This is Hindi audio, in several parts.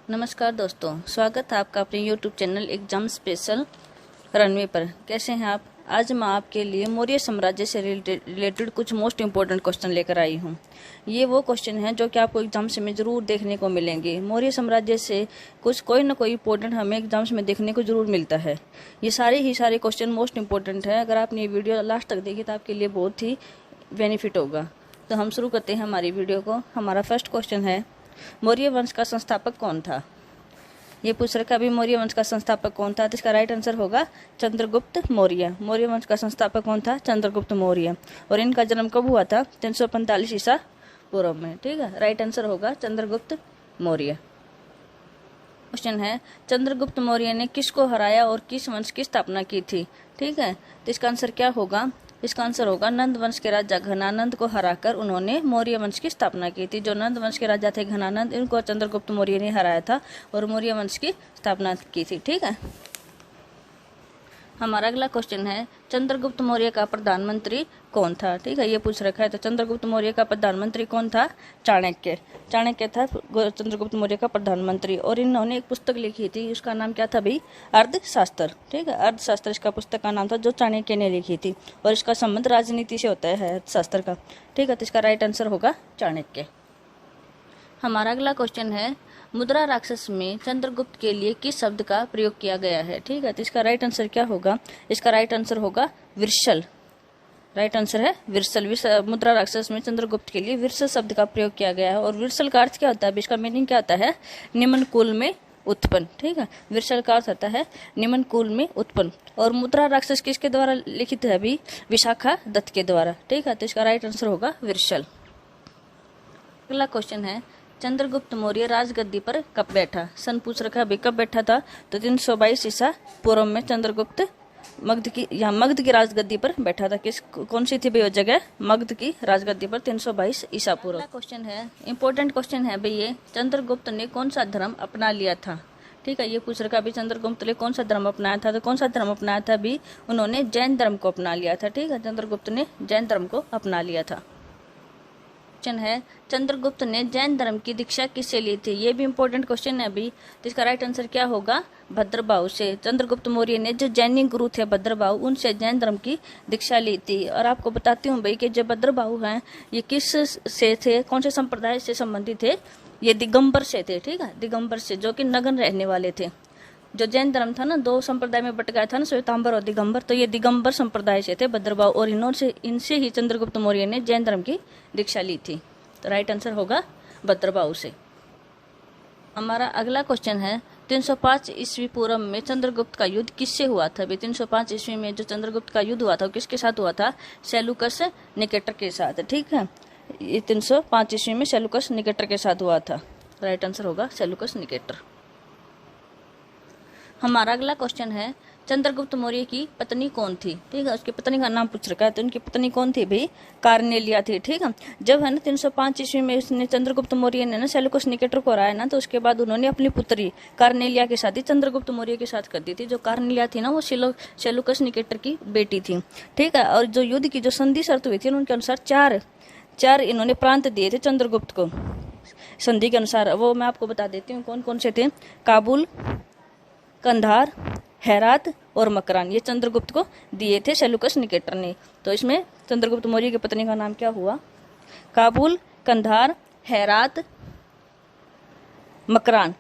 नमस्कार दोस्तों, स्वागत है आपका अपने YouTube channel exam special runway पर। कैसे हैं आप? आज मैं आपके लिए मौर्य साम्राज्य से रिलेटेड कुछ मोस्ट इम्पोर्टेंट क्वेश्चन लेकर आई हूं। ये वो क्वेश्चन हैं जो कि आपको एग्जाम्स में ज़रूर देखने को मिलेंगे। मौर्य साम्राज्य से कुछ कोई ना कोई इम्पोर्टेंट हमें एग्जाम्स में देखने को ज़रूर मिलता है। ये सारे क्वेश्चन मोस्ट इम्पोर्टेंट है। अगर आपने ये वीडियो लास्ट तक देखी तो आपके लिए बहुत ही बेनिफिट होगा। तो हम शुरू करते हैं हमारी वीडियो को। हमारा फर्स्ट क्वेश्चन है, मौर्य वंश का संस्थापक कौन था? ये पूछ रखा अभी मौर्य वंश का संस्थापक कौन था, तो इसका राइट आंसर होगा चंद्रगुप्त मौर्य। मौर्य वंश का संस्थापक कौन था? चंद्रगुप्त मौर्य। और इनका जन्म कब हुआ था? 345 ईसा पूर्व में। ठीक है, राइट आंसर होगा चंद्रगुप्त मौर्य। क्वेश्चन है, चंद्रगुप्त मौर्य ने किसको हराया और किस वंश की स्थापना की थी? ठीक है, तो इसका आंसर क्या होगा? इसका आंसर होगा नंद वंश के राजा घनानंद को हराकर उन्होंने मौर्य वंश की स्थापना की थी। जो नंद वंश के राजा थे घनानंद, इनको चंद्रगुप्त मौर्य ने हराया था और मौर्य वंश की स्थापना की थी। ठीक है, हमारा अगला क्वेश्चन है, चंद्रगुप्त मौर्य का प्रधानमंत्री कौन था? ठीक है, ये पूछ रखा है। तो चंद्रगुप्त मौर्य का प्रधानमंत्री कौन था? चाणक्य। चाणक्य था चंद्रगुप्त मौर्य का प्रधानमंत्री। और इन्होंने एक पुस्तक लिखी थी, उसका नाम क्या था भाई? अर्थशास्त्र। ठीक है, अर्थशास्त्र इसका पुस्तक का नाम था, जो चाणक्य ने लिखी थी। और इसका संबंध राजनीति से होता है, अर्थशास्त्र का। ठीक है, तो इसका राइट आंसर होगा चाणक्य। हमारा अगला क्वेश्चन है, मुद्रा राक्षस में चंद्रगुप्त के लिए किस शब्द का प्रयोग किया गया है? ठीक है, तो इसका राइट आंसर क्या होगा? इसका राइट आंसर होगा विरसल। राइट आंसर है विरसल। मुद्रा राक्षस में चंद्रगुप्त के लिए विरसल शब्द का प्रयोग किया गया है। और विरसल का अर्थ क्या होता है? इसका मीनिंग क्या होता है? निम्न कुल में उत्पन्न। ठीक है, विरसल का अर्थ होता है निम्न कुल में उत्पन्न। और मुद्रा राक्षस किसके द्वारा लिखित है अभी? विशाखा दत्त के द्वारा। ठीक है, तो इसका राइट आंसर होगा विरसल। अगला क्वेश्चन है, चंद्रगुप्त मौर्य राजगद्दी पर कब बैठा? सन पूछ रखा है, कब बैठा था? तो 322 ईसा पूर्व में चंद्रगुप्त मगध की राजगद्दी पर बैठा था। कौन सी थी भाई वो जगह? मगध की राजगद्दी पर 322 ईसा पूर्व। क्वेश्चन है, इंपॉर्टेंट क्वेश्चन है भाई ये, चंद्रगुप्त ने कौन सा धर्म अपना लिया था? ठीक है, ये पूछ रखा अभी चंद्रगुप्त ने कौन सा धर्म अपनाया था? तो कौन सा धर्म अपनाया था अभी? उन्होंने जैन धर्म को अपना लिया था। ठीक है, चंद्रगुप्त ने जैन धर्म को अपना लिया था। क्वेश्चन है, चंद्रगुप्त ने जैन धर्म की दीक्षा किससे ली थी? ये भी इंपॉर्टेंट क्वेश्चन है अभी, तो इसका राइट आंसर क्या होगा? भद्रबाहु से। चंद्रगुप्त मौर्य ने जो जैनी गुरु थे भद्रबाहु, उनसे जैन धर्म की दीक्षा ली थी। और आपको बताती हूँ भाई कि जो भद्रबाहु हैं ये किस से थे, कौन से संप्रदाय से संबंधित थे? ये दिगंबर से थे। ठीक है, दिगंबर से, जो कि नगन रहने वाले थे। जो जैन धर्म था ना, दो संप्रदाय में बट गया था ना, श्वेतांबर और दिगंबर। तो ये दिगंबर संप्रदाय से थे भद्रबाहु, और इनसे ही चंद्रगुप्त मौर्य ने जैन धर्म की दीक्षा ली थी। तो राइट आंसर होगा भद्रबाहु से। हमारा अगला क्वेश्चन है, 305 ईस्वी पूर्व में चंद्रगुप्त का युद्ध किससे हुआ था? 305 ईस्वी में जो चंद्रगुप्त का युद्ध हुआ था, किसके साथ हुआ था? सेलुकस निकेटर के साथ। ठीक है, ये 305 ईस्वी में सेलुकस निकेटर के साथ हुआ था। राइट आंसर होगा सेलुकस निकेटर। हमारा अगला क्वेश्चन है, चंद्रगुप्त मौर्य की पत्नी कौन थी? ठीक है, उसकी पत्नी का नाम पूछ रखा है। तो उनकी पत्नी कौन थी भाई? कार्नेलिया थी। ठीक है, जब है ना 305 ईस्वी में उसने चंद्रगुप्त मौर्य ने ना सेलुकस निकेटर को हराया ना, तो उसके बाद उन्होंने अपनी पुत्री कार्नेलिया की शादी चंद्रगुप्त मौर्य के साथ कर दी थी। जो कार्नेलिया थी ना, वो सेलुकस निकेटर की बेटी थी। ठीक है, और जो युद्ध की जो संधि शर्त हुई थी उनके अनुसार चार इन्होंने प्रांत दिए थे चंद्रगुप्त को संधि के अनुसार। वो मैं आपको बता देती हूँ कौन कौन से थे। काबुल, कंधार, हेरात और मकरान, ये चंद्रगुप्त को दिए थे सेलुकस निकेटर ने। तो इसमें चंद्रगुप्त मौर्य की पत्नी का नाम क्या हुआ? काबुल, कंधार, हेरात, मकरान,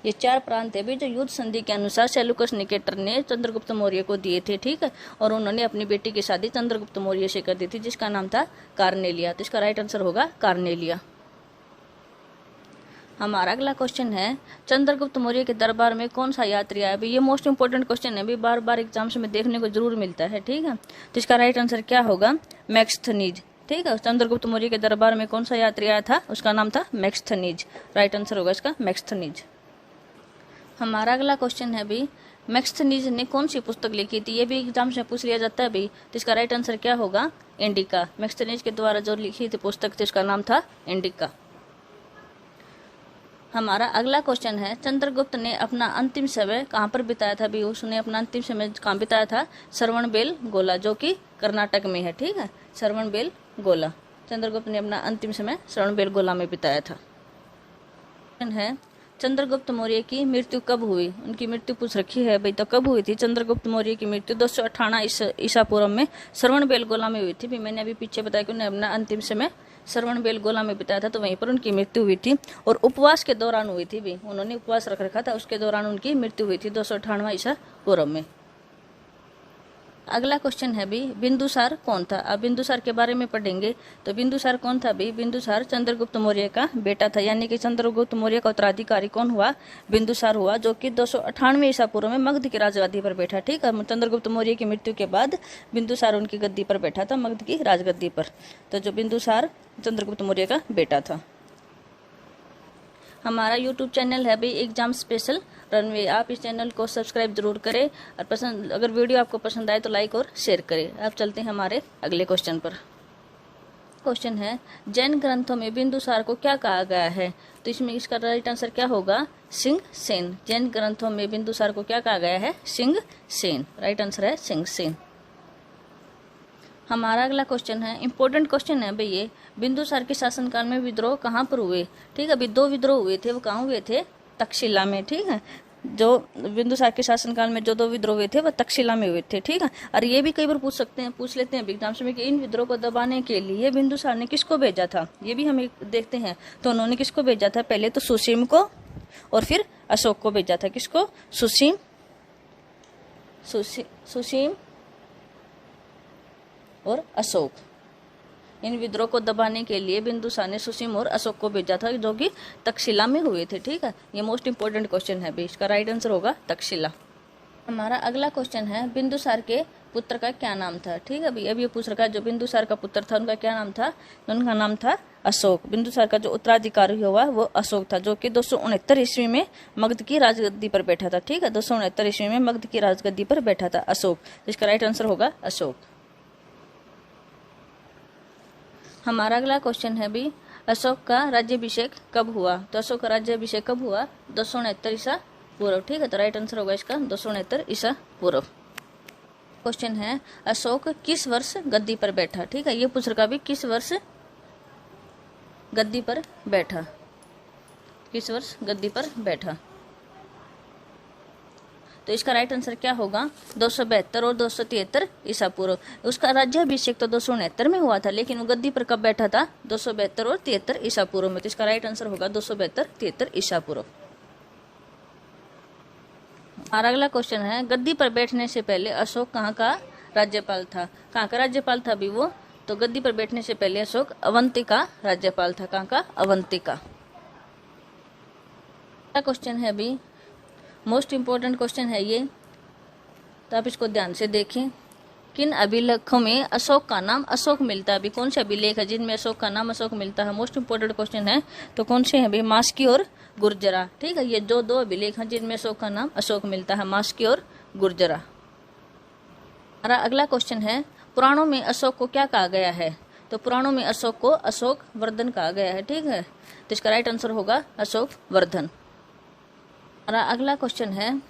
ये 4 प्रांत है भी जो युद्ध संधि के अनुसार सेलुकस निकेटर ने चंद्रगुप्त मौर्य को दिए थे। ठीक है, और उन्होंने अपनी बेटी की शादी चंद्रगुप्त मौर्य से कर दी थी, जिसका नाम था कार्नेलिया। तो इसका राइट आंसर होगा कार्नेलिया। हमारा अगला क्वेश्चन है, चंद्रगुप्त मौर्य के दरबार में कौन सा यात्री आया? ये मोस्ट इंपोर्टेंट क्वेश्चन है, भी बार बार एग्जाम्स में देखने को जरूर मिलता है। ठीक है, तो इसका राइट आंसर क्या होगा? मैक्सथनीज। ठीक है, चंद्रगुप्त मौर्य के दरबार में कौन सा यात्री आया था? उसका नाम था मैक्सथनीज। राइट आंसर होगा इसका मैक्सथनीज। हमारा अगला क्वेश्चन है भी, मैक्सथनीज ने कौन सी पुस्तक लिखी थी? ये भी एग्जाम में पूछ लिया जाता है भी, तो इसका राइट आंसर क्या होगा? इंडिका। मैक्सथनीज के द्वारा जो लिखी थी पुस्तक थी उसका नाम था इंडिका। हमारा अगला क्वेश्चन है, चंद्रगुप्त ने अपना अंतिम समय कहाँ पर बिताया था? भी उसने अपना अंतिम समय कहाँ बिताया था? श्रवणबेलगोला, जो कि कर्नाटक में है। ठीक है, श्रवणबेलगोला, चंद्रगुप्त ने अपना अंतिम समय श्रवणबेलगोला में बिताया था। है चंद्रगुप्त मौर्य की मृत्यु कब हुई? उनकी मृत्यु पूछ रखी है भाई, तो कब हुई थी चंद्रगुप्त मौर्य की मृत्यु? 298 ईसा पूर्व में श्रवण बेलगोला में हुई थी। भी मैंने अभी पीछे बताया कि उन्हें अपना अंतिम समय श्रवण बेलगोला में बिताया था, तो वहीं पर उनकी मृत्यु हुई थी। और उपवास के दौरान हुई थी भी, उन्होंने उपवास रख रखा था, उसके दौरान उनकी मृत्यु हुई थी 298 ईसा पूर्व में। अगला क्वेश्चन है भी, बिंदुसार कौन था? अब बिंदुसार के बारे में पढ़ेंगे। तो बिंदुसार कौन था भी? बिंदुसार चंद्रगुप्त मौर्य का बेटा था, यानी कि चंद्रगुप्त मौर्य का उत्तराधिकारी कौन हुआ? बिंदुसार हुआ, जो कि 298 ईसा पूर्व में मगध की राजगद्दी पर बैठा। ठीक है, चंद्रगुप्त मौर्य की मृत्यु के बाद बिंदुसार उनकी गद्दी पर बैठा था, मगध की राजगद्दी पर। तो जो बिंदुसार चंद्रगुप्त मौर्य का बेटा था। हमारा यूट्यूब चैनल है भाई एग्जाम स्पेशल रनवे, आप इस चैनल को सब्सक्राइब जरूर करें, और अगर वीडियो आपको पसंद आए तो लाइक और शेयर करें। अब चलते हैं हमारे अगले क्वेश्चन पर। क्वेश्चन है, जैन ग्रंथों में बिंदुसार को क्या कहा गया है? तो इसमें इसका राइट आंसर क्या होगा? सिंह सेन। जैन ग्रंथों में बिंदुसार को क्या कहा गया है? सिंह सेन। राइट आंसर है सिंह सेन। हमारा अगला क्वेश्चन है, इंपॉर्टेंट क्वेश्चन है भाई ये, बिंदुसार के शासनकाल में विद्रोह कहाँ पर हुए? ठीक है, अभी 2 विद्रोह हुए थे, वो कहाँ हुए थे? तक्षशिला में। ठीक है, जो बिंदुसार के शासनकाल में जो 2 विद्रोह हुए थे वो तक्षशिला में हुए थे। ठीक है, और ये भी कई बार पूछ लेते हैं एग्जाम्स में कि इन विद्रोह को दबाने के लिए बिंदुसार ने किसको भेजा था, ये भी हम देखते हैं। तो उन्होंने किसको भेजा था? पहले तो सुसीम को और फिर अशोक को भेजा था। किसको? सुसीम और अशोक। इन विद्रोह को दबाने के लिए बिंदुसार ने सुसीम और अशोक को भेजा था, जो कि तक्षशिला में हुए थे। ठीक है, ये मोस्ट इंपोर्टेंट क्वेश्चन है भी, इसका राइट आंसर होगा तक्षशिला। हमारा अगला क्वेश्चन है, बिंदुसार के पुत्र का क्या नाम था? ठीक है, अभी ये पूछ रखा है, जो बिंदुसार का पुत्र था उनका क्या नाम था? उनका नाम था अशोक। बिंदुसार का जो उत्तराधिकारी हुआ वो अशोक था, जो कि 269 ईस्वी में मगध की राजगद्दी पर बैठा था। ठीक है, 269 ईस्वी में मगध की राजगद्दी पर बैठा था अशोक, इसका राइट आंसर होगा अशोक। हमारा अगला क्वेश्चन है भी, अशोक का राज्याभिषेक कब हुआ? तो अशोक का राज्याभिषेक कब हुआ? 269 ईसा पूर्व। ठीक है, तो राइट आंसर होगा इसका 269 ईसा पूर्व। क्वेश्चन है, अशोक किस वर्ष गद्दी पर बैठा? ठीक है, ये पूछ रखा भी, किस वर्ष गद्दी पर बैठा? किस वर्ष गद्दी पर बैठा? तो इसका राइट आंसर क्या होगा? 272 और 273 ईसा पूर्व। उसका राज्याभिषेक तो 269 में हुआ था, लेकिन वो गद्दी पर कब बैठा था? 272 और 73 ईसा पूर्व में। तो इसका राइट आंसर होगा 272 73 ईसा पूर्व। और अगला क्वेश्चन है, गद्दी पर बैठने से पहले अशोक कहाँ का राज्यपाल था? कहाँ का राज्यपाल था भी वो? तो गद्दी पर बैठने से पहले अशोक अवंती का राज्यपाल था। कहाँ का? अवंती का। क्वेश्चन है भी, मोस्ट इंपोर्टेंट क्वेश्चन है ये, तो आप इसको ध्यान से देखें। किन अभिलेखों में अशोक का नाम अशोक मिलता है? अभी कौन से अभिलेख है जिनमें अशोक का नाम अशोक मिलता है? मोस्ट इंपोर्टेंट क्वेश्चन है। तो कौन से हैं भाई? मास्की और गुर्जरा। ठीक है, ये जो 2 अभिलेख हैं जिनमें अशोक का नाम अशोक मिलता है, मास्की और गुर्जरा। हमारा अगला क्वेश्चन है, पुराणों में अशोक को क्या कहा गया है? तो पुराणों में अशोक को अशोक वर्धन कहा गया है। ठीक है, तो इसका राइट आंसर होगा अशोक वर्धन। हमारा अगला क्वेश्चन है,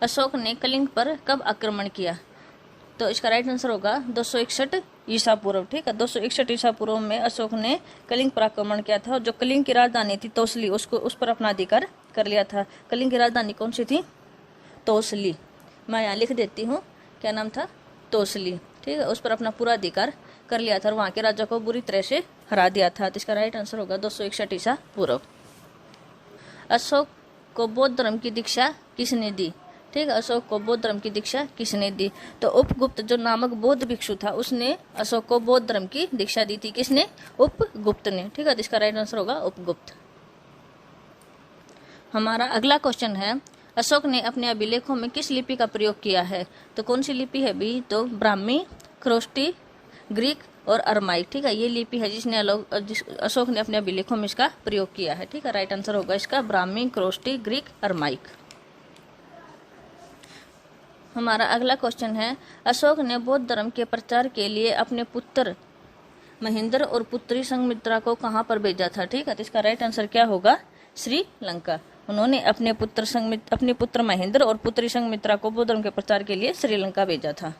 अशोक ने कलिंग पर कब आक्रमण किया? तो इसका राइट आंसर होगा 261 ईसा पूर्व। ठीक है, 261 ईसा पूर्व में अशोक ने कलिंग पर आक्रमण किया था, और जो कलिंग की राजधानी थी तोसली, उस पर अपना अधिकार कर लिया था। कलिंग की राजधानी कौन सी थी? तोसली। मैं यहाँ लिख देती हूँ, क्या नाम था? तोसली। ठीक है, उस पर अपना पूरा अधिकार कर लिया था और वहाँ के राजा को बुरी तरह से हरा दिया था। तो इसका राइट आंसर होगा 261 ईसा पूर्व। अशोक को बौद्ध धर्म की दीक्षा किसने दी? ठीक है, अशोक को बौद्ध धर्म की दीक्षा किसने दी? तो उपगुप्त जो नामक बौद्ध भिक्षु था उसने अशोक को बौद्ध धर्म की दीक्षा दी थी। किसने? उपगुप्त ने। ठीक है, इसका राइट आंसर होगा उपगुप्त। हमारा अगला क्वेश्चन है, अशोक ने अपने अभिलेखों में किस लिपि का प्रयोग किया है? तो कौन सी लिपि है भी? तो ब्राह्मी, ख्रोष्टी, ग्रीक और अरमाइक। ठीक है, ये लिपि है जिसने अशोक ने अपने अभिलेखों में इसका प्रयोग किया है। ठीक है, राइट आंसर होगा इसका ब्राह्मी, ख्रोष्टी, ग्रीक, अरमाइक। हमारा अगला क्वेश्चन है, अशोक ने बौद्ध धर्म के प्रचार के लिए अपने पुत्र महेंद्र और पुत्री संघमित्रा को कहाँ पर भेजा था? ठीक है, तो इसका राइट आंसर क्या होगा? श्रीलंका। उन्होंने अपने पुत्र महेंद्र और पुत्री संघमित्रा को बौद्ध धर्म के प्रचार के लिए श्रीलंका भेजा था।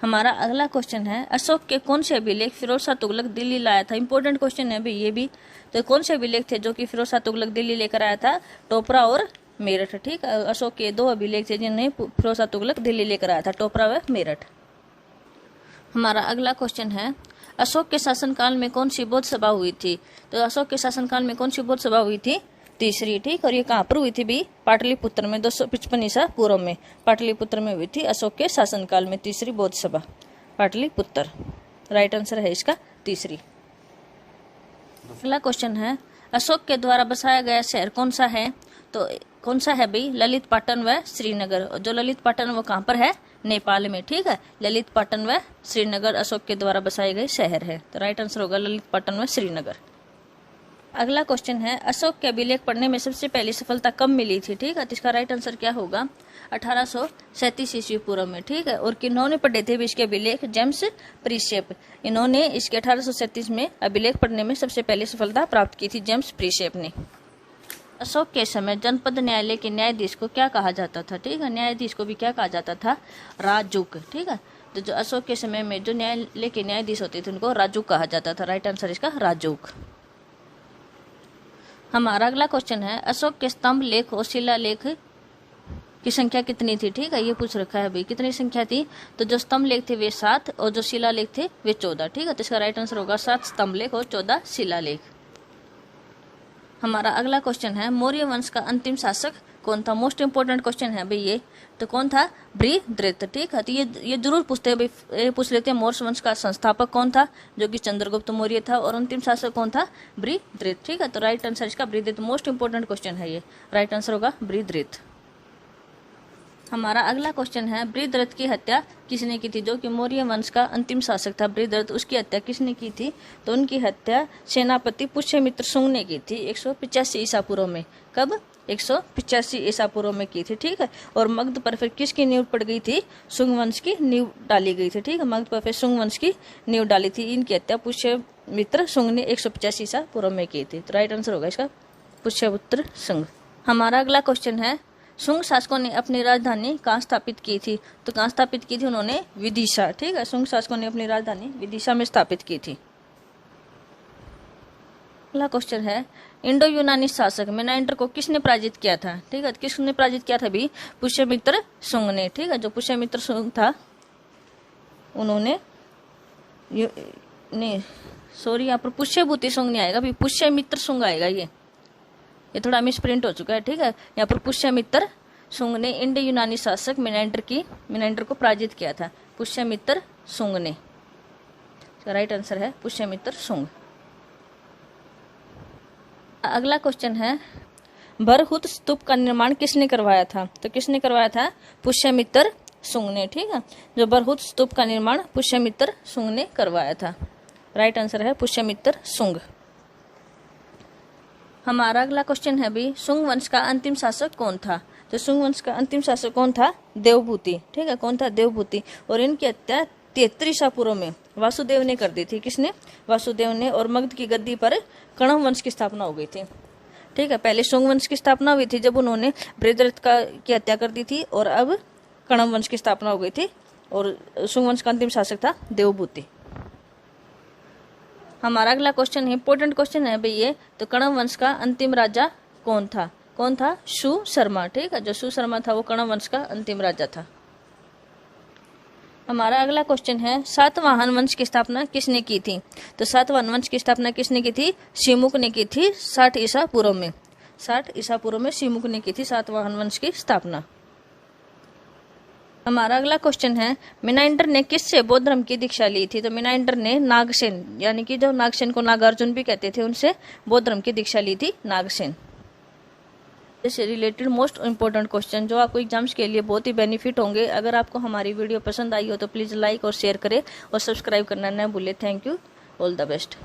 हमारा अगला क्वेश्चन है, अशोक के कौन से अभिलेख फिरोज शाह तुगलक दिल्ली लाया था। इंपॉर्टेंट क्वेश्चन है भाई ये भी। तो कौन से अभिलेख थे जो कि फिरोज शाह तुगलक दिल्ली लेकर आया था? टोपरा और मेरठ। ठीक है, अशोक के 2 अभिलेख थे जिन्हें फिरोज शाह तुगलक दिल्ली लेकर आया था, टोपरा व मेरठ। हमारा अगला क्वेश्चन है, अशोक के शासनकाल में कौन सी बौद्ध सभा हुई थी। तो अशोक के शासनकाल में कौन सी बौद्ध सभा हुई थी? तीसरी। ठीक, और ये कहाँ पर हुई थी भी? पाटलिपुत्र में 255 ईसा पूर्व में पाटलिपुत्र में हुई थी अशोक के शासनकाल में तीसरी बौद्ध सभा, पाटलिपुत्र। राइट आंसर है इसका तीसरी। अगला क्वेश्चन है, अशोक के द्वारा बसाया गया शहर कौन सा है। तो कौन सा है भाई? ललित पाटन व श्रीनगर। जो ललित पाटन वो कहाँ पर है? नेपाल में। ठीक है, ललित पाटन व श्रीनगर अशोक के द्वारा बसाए गए शहर है। तो राइट आंसर होगा ललित पाटन व श्रीनगर। अगला क्वेश्चन है, अशोक के अभिलेख पढ़ने में सबसे पहली सफलता कब मिली थी। ठीक है, तो इसका राइट आंसर क्या होगा? 1837 ईस्वी पूर्व में। ठीक है, और किन्होंने पढ़े थे इसके अभिलेख? जेम्स प्रीशेप। इन्होंने इसके 1837 में अभिलेख पढ़ने में सबसे पहले सफलता प्राप्त की थी, जेम्स प्रीशेप ने। अशोक के समय जनपद न्यायालय के न्यायाधीश को क्या कहा जाता था। ठीक है, न्यायाधीश को भी क्या कहा जाता था? राजूक। ठीक है, तो जो अशोक के समय में जो न्यायालय के न्यायाधीश होते थे उनको राजूक कहा जाता था। राइट आंसर इसका राजूक। हमारा अगला क्वेश्चन है, अशोक के स्तंभ लेख और शिलालेख की संख्या कितनी थी। ठीक है, ये पूछ रखा है भाई, कितनी संख्या थी। तो जो स्तंभ लेख थे वे 7 और जो शिलालेख थे वे 14। ठीक है, तो इसका राइट आंसर होगा 7 स्तंभ लेख और 14 शिलालेख। हमारा अगला क्वेश्चन है, मौर्य वंश का अंतिम शासक कौन था। मोस्ट इंपोर्टेंट क्वेश्चन है भाई ये। तो कौन था? बृहद्रथ। ठीक है, तो ये जरूर पूछते हैं भाई, पूछ लेते हैं मौर्य वंश का संस्थापक कौन था, जो कि चंद्रगुप्त मौर्य था, और अंतिम शासक कौन था? बृहद्रथ। ठीक है, तो राइट आंसर इसका बृहद्रथ। मोस्ट इंपोर्टेंट क्वेश्चन है ये, राइट आंसर होगा बृहद्रथ। हमारा अगला क्वेश्चन है, बृहद्रथ की हत्या किसने की थी। जो कि मौर्य वंश का अंतिम शासक था बृहद्रथ, उसकी हत्या किसने की थी। तो उनकी हत्या सेनापति पुष्यमित्र शुंग ने की थी 185 ईसा पूर्व में। कब? 185 ईसा पूर्व में की थी। ठीक है, और मगध पर फिर किसकी नींव पड़ गई थी? शुंग वंश की नींव डाली गई थी। ठीक है, मगध पर फिर शुंग वंश की नींव डाली थी। इनकी हत्या पुष्यमित्र शुंग ने 185 ईसा पूर्व में की थी। तो राइट आंसर होगा इसका पुष्यमित्र शुंग। हमारा अगला क्वेश्चन है, शुंग शासकों ने अपनी राजधानी कहाँ स्थापित की थी। तो कहाँ स्थापित की थी उन्होंने? विदिशा। ठीक है, शुंग शासकों ने अपनी राजधानी विदिशा में स्थापित की थी। अगला क्वेश्चन है, इंडो यूनानी शासक मेनाइंडर को किसने पराजित किया था। ठीक है, किसने पराजित किया था भी? पुष्यमित्र शुंग ने। ठीक है, जो पुष्यमित्र शुंग था उन्होंने सॉरी यहाँ पर पुष्यभूति शुंग नहीं आएगा, पुष्यमित्र शुंग आएगा। ये थोड़ा मिसप्रिंट हो चुका है। ठीक है, यहाँ पर पुष्यमित्र शुंग ने इंडो यूनानी शासक मेनाइंडर को पराजित किया था, पुष्यमित्र शुंग ने। राइट आंसर है पुष्यमित्र शुंग। अगला क्वेश्चन है, बरहुत स्तूप का निर्माण किसने करवाया था। तो किसने करवाया था? पुष्यमित्र शुंग ने। ठीक है, जो बरहुत स्तूप का निर्माण पुष्यमित्र शुंग ने करवाया था। राइट आंसर है पुष्यमित्र शुंग। हमारा अगला क्वेश्चन है भी, शुंग वंश का अंतिम शासक कौन था। तो शुंग वंश का अंतिम शासक कौन था? देवभूति। ठीक है, कौन था? देवभूति। और इनकी हत्या 73 ईसा पूर्व में वासुदेव ने कर दी थी। किसने? वासुदेव ने। और मगध की गद्दी पर कणव वंश की स्थापना हो गई थी। ठीक है, पहले शुंग वंश की स्थापना हुई थी जब उन्होंने बृहद्रथ की हत्या कर दी थी, और अब कणव वंश की स्थापना हो गई थी, और शुंग वंश का अंतिम शासक था देवभूति। हमारा अगला क्वेश्चन है, इंपोर्टेंट क्वेश्चन है भाई ये। तो कणव वंश का अंतिम राजा कौन था? कौन था? शु शर्मा। ठीक है, जो शु शर्मा था वो कणव वंश का अंतिम राजा था। हमारा अगला क्वेश्चन है, सातवाहन वंश की स्थापना किसने की थी। तो सातवाहन वंश की स्थापना किसने की थी? शिमुक ने की थी 60 ईसा पूर्व में। 60 ईसा पूर्व में शिमुक ने की थी सातवाहन वंश की स्थापना। हमारा अगला क्वेश्चन है, मेनाइंडर ने किससे बौद्ध धर्म की दीक्षा ली थी। तो मेनाइंडर ने नागसेन, यानी कि जो नागसेन को नागार्जुन भी कहते थे, उनसे बौद्ध धर्म की दीक्षा ली थी नागसेन। इससे रिलेटेड मोस्ट इंपोर्टेंट क्वेश्चन जो आपको एग्जाम्स के लिए बहुत ही बेनिफिट होंगे। अगर आपको हमारी वीडियो पसंद आई हो तो प्लीज़ लाइक और शेयर करें और सब्सक्राइब करना न भूलें। Thank you, all the best.